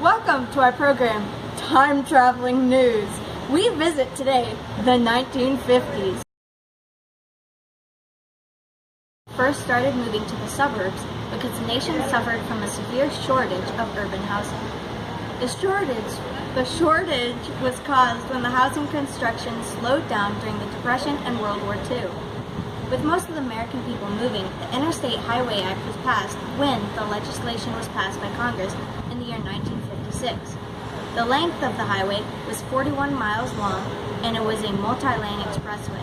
Welcome to our program, Time Traveling News. We visit today the 1950s. First started moving to the suburbs because the nation suffered from a severe shortage of urban housing. The shortage was caused when the housing construction slowed down during the Depression and World War II. With most of the American people moving, the Interstate Highway Act was passed when the legislation was passed by Congress in the year 1956. The length of the highway was 41 miles long, and it was a multi-lane expressway.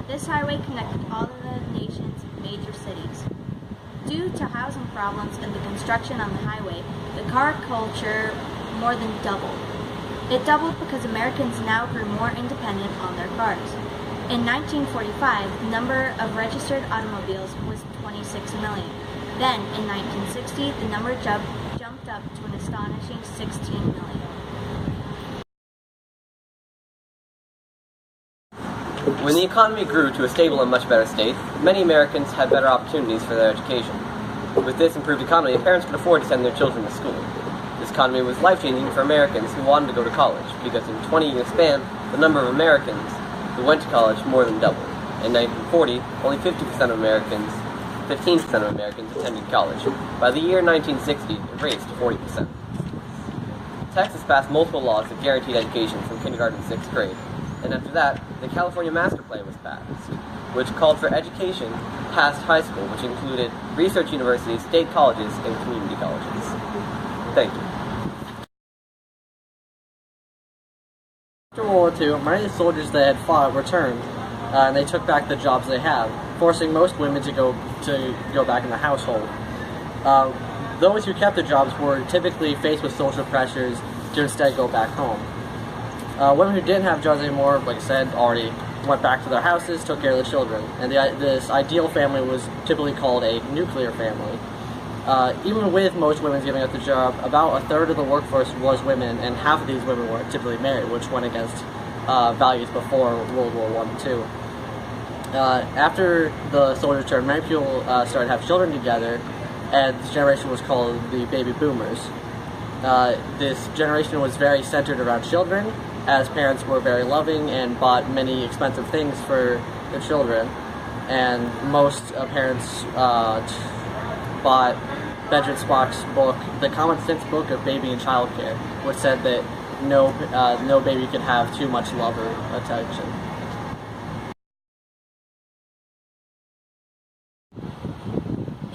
This highway connected all of the nation's major cities. Due to housing problems and the construction on the highway, the car culture more than doubled. It doubled because Americans now grew more independent on their cars. In 1945, the number of registered automobiles was 26 million. Then, in 1960, the number jumped up to an astonishing 16 million. When the economy grew to a stable and much better state, many Americans had better opportunities for their education. With this improved economy, parents could afford to send their children to school. This economy was life-changing for Americans who wanted to go to college, because in a 20-year span, the number of Americans who went to college more than doubled. In 1940, only 15% of Americans attended college. By the year 1960, it raised to 40%. Texas passed multiple laws that guaranteed education from kindergarten to 6th grade. And after that, the California Master Plan was passed, which called for education past high school, which included research universities, state colleges, and community colleges. Thank you. After World War II, many of the soldiers that had fought returned, and they took back the jobs they had, forcing most women to go back in the household. Those who kept their jobs were typically faced with social pressures to instead go back home. Women who didn't have jobs anymore, like I said, already went back to their houses, took care of the children, and this ideal family was typically called a nuclear family. Even with most women giving up the job, about a third of the workforce was women, and half of these women were typically married, which went against values before World War I and II. After the soldiers returned, many people started to have children together, and this generation was called the baby boomers. This generation was very centered around children, as parents were very loving and bought many expensive things for their children, and most parents bought Benjamin Spock's book, The Common Sense Book of Baby and Child Care, which said that no baby could have too much love or attention.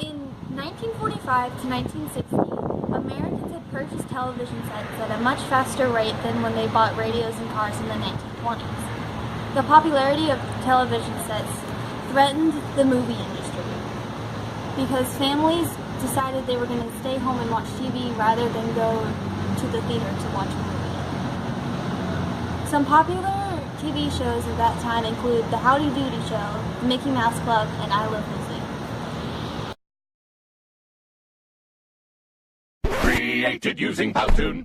In 1945 to 1960, Americans had purchased television sets at a much faster rate than when they bought radios and cars in the 1920s. The popularity of television sets threatened the movie industry because families decided they were going to stay home and watch TV rather than go to the theater to watch a movie. Some popular TV shows of that time include The Howdy Doody Show, The Mickey Mouse Club, and I Love Lucy. Created using Powtoon.